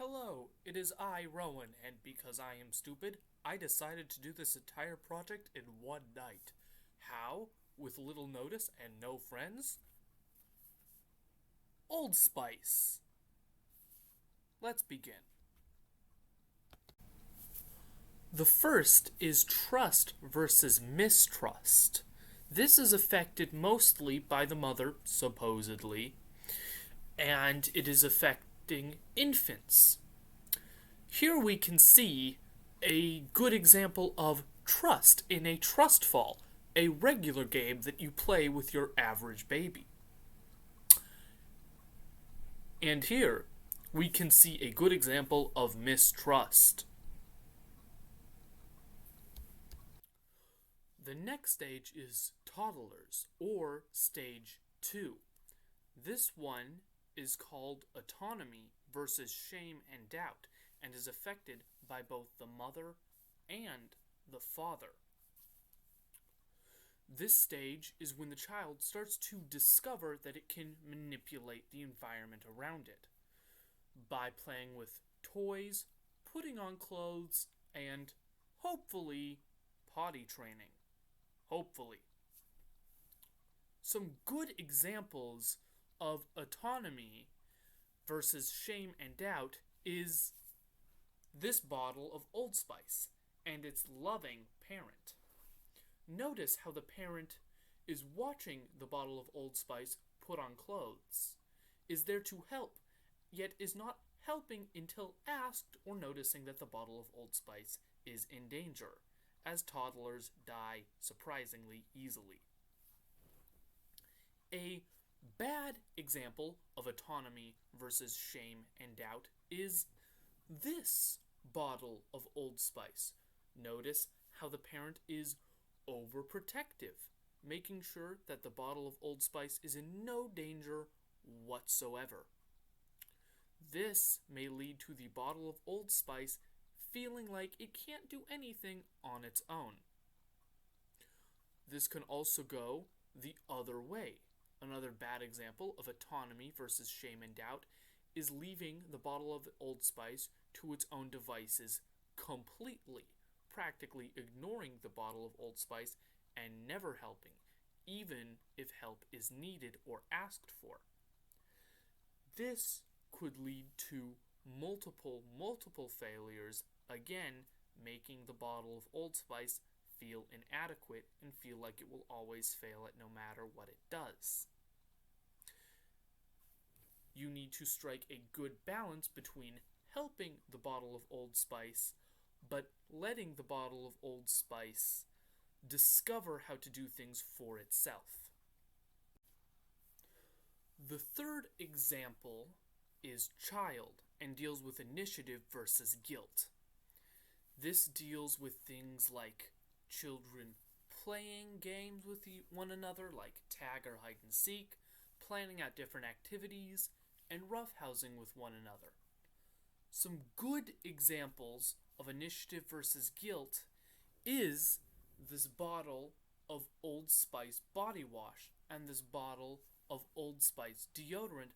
Hello, it is I, Rowan, and because I am stupid, I decided to do this entire project in one night. How? With little notice and no friends? Old Spice. Let's begin. The first is trust versus mistrust. This is affected mostly by the mother, supposedly, and it is affecting infants. Here we can see a good example of trust in a trust fall, a regular game that you play with your average baby. And here we can see a good example of mistrust. The next stage is toddlers, or stage 2. This one is called autonomy versus shame and doubt, and is affected by both the mother and the father. This stage is when the child starts to discover that it can manipulate the environment around it by playing with toys, putting on clothes, and hopefully potty training. Hopefully. Some good examples of autonomy versus shame and doubt is this bottle of Old Spice and its loving parent. Notice how the parent is watching the bottle of Old Spice put on clothes, is there to help, yet is not helping until asked or noticing that the bottle of Old Spice is in danger, as toddlers die surprisingly easily. A bad example of autonomy versus shame and doubt is this bottle of Old Spice. Notice how the parent is overprotective, making sure that the bottle of Old Spice is in no danger whatsoever. This may lead to the bottle of Old Spice feeling like it can't do anything on its own. This can also go the other way. Another bad example of autonomy versus shame and doubt is leaving the bottle of Old Spice to its own devices completely, practically ignoring the bottle of Old Spice and never helping, even if help is needed or asked for. This could lead to multiple failures, again making the bottle of Old Spice feel inadequate and feel like it will always fail at no matter what it does. You need to strike a good balance between helping the bottle of Old Spice, but letting the bottle of Old Spice discover how to do things for itself. The third example is child and deals with initiative versus guilt. This deals with things like children playing games with one another like tag or hide and seek, planning out different activities, and roughhousing with one another. Some good examples of initiative versus guilt is this bottle of Old Spice body wash and this bottle of Old Spice deodorant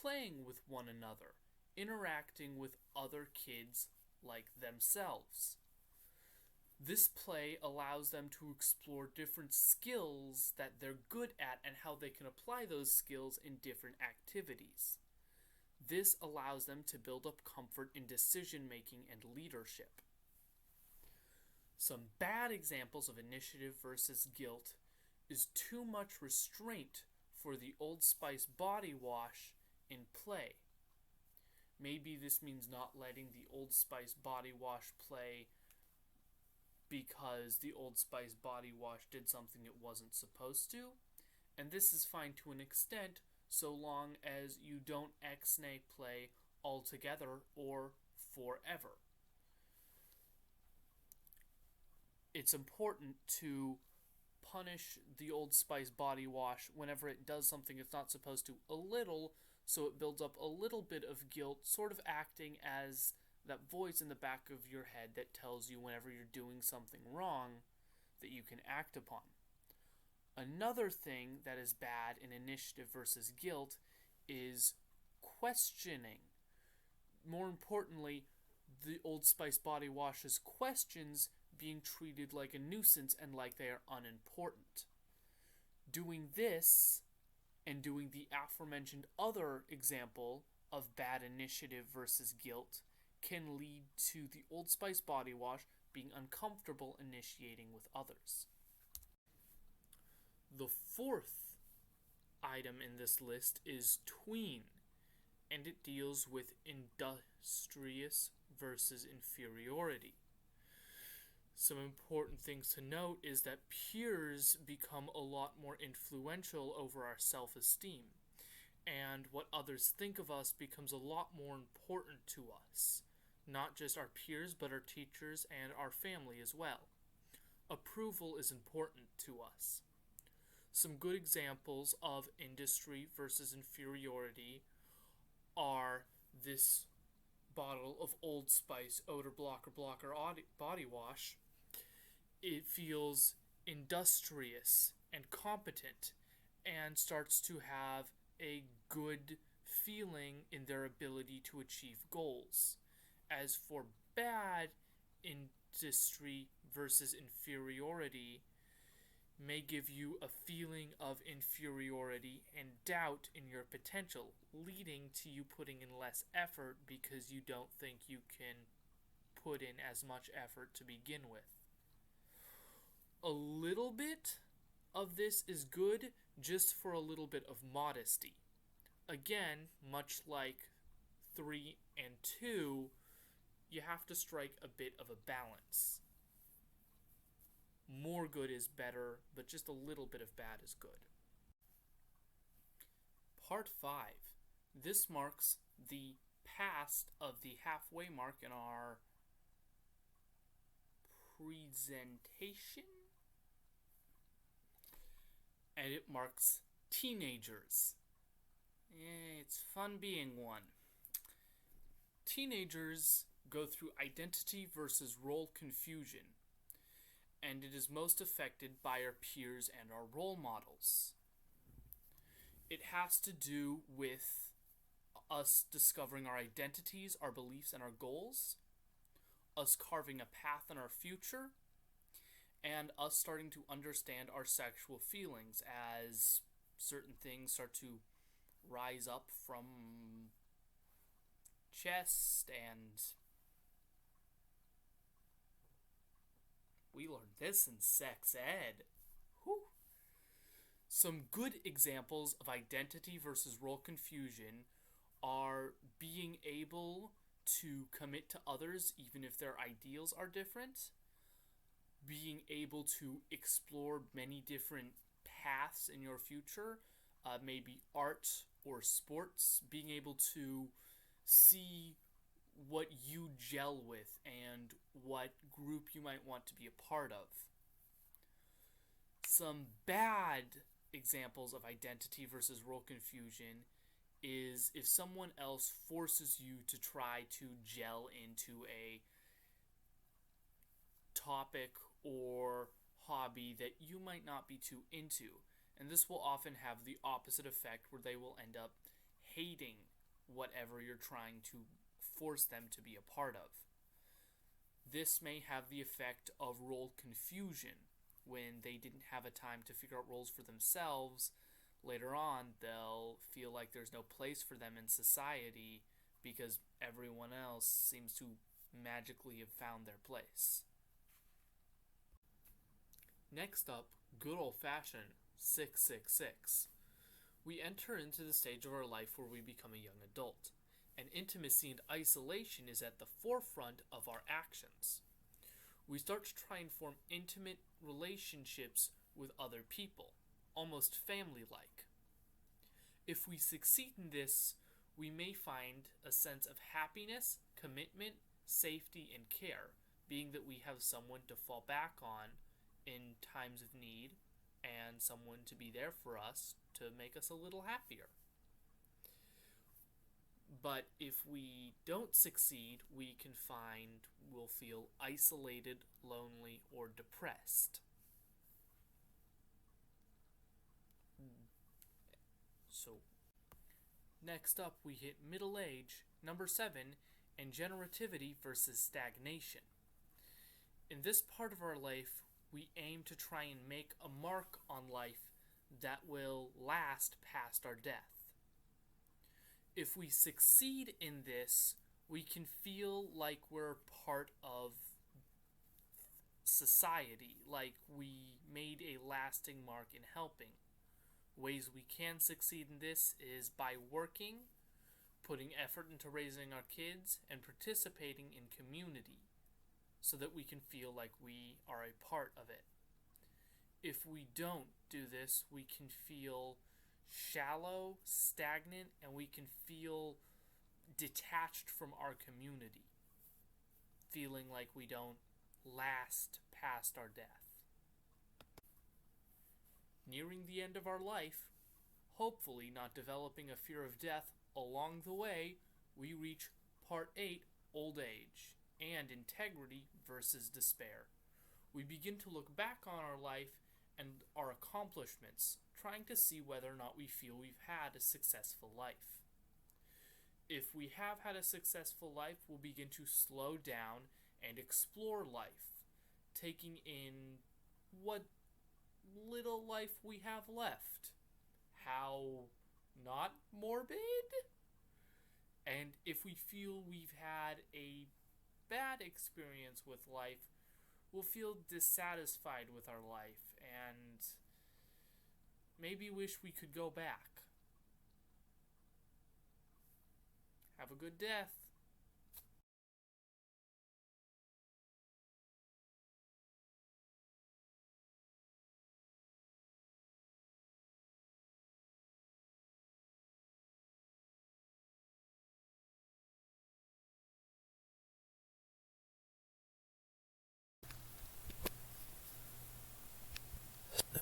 playing with one another, interacting with other kids like themselves. This play allows them to explore different skills that they're good at and how they can apply those skills in different activities. This allows them to build up comfort in decision making and leadership. Some bad examples of initiative versus guilt is too much restraint for the Old Spice body wash in play. Maybe this means not letting the Old Spice body wash play because the Old Spice body wash did something it wasn't supposed to, and this is fine to an extent so long as you don't ex-nay play altogether or forever. It's important to punish the Old Spice body wash whenever it does something it's not supposed to a little, so it builds up a little bit of guilt, sort of acting as that voice in the back of your head that tells you whenever you're doing something wrong that you can act upon. Another thing that is bad in initiative versus guilt is questioning. more importantly, the Old Spice body wash's questions being treated like a nuisance and like they are unimportant. Doing this and doing the aforementioned other example of bad initiative versus guilt can lead to the Old Spice body wash being uncomfortable initiating with others. The fourth item in this list is tween, and it deals with industrious versus inferiority. Some important things to note is that peers become a lot more influential over our self-esteem, and what others think of us becomes a lot more important to us, not just our peers but our teachers and our family as well. Approval is important to us. Some good examples of industry versus inferiority are this bottle of Old Spice Odor Blocker body wash. It feels industrious and competent and starts to have a good feeling in their ability to achieve goals. As for bad industry versus inferiority, may give you a feeling of inferiority and doubt in your potential, leading to you putting in less effort because you don't think you can put in as much effort to begin with. A little bit of this is good just for a little bit of modesty. Again, much like 3 and 2, you have to strike a bit of a balance. More good is better, but just a little bit of bad is good. Part 5. This marks the past of the halfway mark in our presentation. And it marks teenagers. It's fun being one. Teenagers go through identity versus role confusion, and it is most affected by our peers and our role models. It has to do with us discovering our identities, our beliefs, and our goals, us carving a path in our future, and us starting to understand our sexual feelings as certain things start to rise up from chest, and we learned this in sex ed. Whew. Some good examples of identity versus role confusion are being able to commit to others even if their ideals are different, being able to explore many different paths in your future, maybe art or sports, being able to see what you gel with and what group you might want to be a part of. Some bad examples of identity versus role confusion is if someone else forces you to try to gel into a topic or hobby that you might not be too into. And this will often have the opposite effect where they will end up hating whatever you're trying to force them to be a part of. This may have the effect of role confusion. When they didn't have a time to figure out roles for themselves, later on they'll feel like there's no place for them in society because everyone else seems to magically have found their place. Next up, good old-fashioned 666. We enter into the stage of our life where we become a young adult, and intimacy and isolation is at the forefront of our actions. We start to try and form intimate relationships with other people, almost family-like. If we succeed in this, we may find a sense of happiness, commitment, safety, and care, being that we have someone to fall back on in times of need and someone to be there for us to make us a little happier. But if we don't succeed, we'll feel isolated, lonely, or depressed. So, Next up, we hit middle age, number 7, and generativity versus stagnation. In this part of our life, we aim to try and make a mark on life that will last past our death. If we succeed in this, we can feel like we're part of society, like we made a lasting mark in helping. Ways we can succeed in this is by working, putting effort into raising our kids, and participating in community so that we can feel like we are a part of it. If we don't do this, we can feel shallow, stagnant, and we can feel detached from our community, feeling like we don't last past our death. Nearing the end of our life, hopefully not developing a fear of death along the way, we reach Part 8, Old Age, and Integrity versus Despair. We begin to look back on our life and our accomplishments, trying to see whether or not we feel we've had a successful life. If we have had a successful life, we'll begin to slow down and explore life, taking in what little life we have left, how not morbid, and if we feel we've had a bad experience with life, we'll feel dissatisfied with our life and maybe wish we could go back. Have a good death.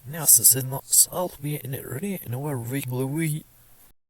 الناس الناس صار بي إن رأي إنه وريك لوي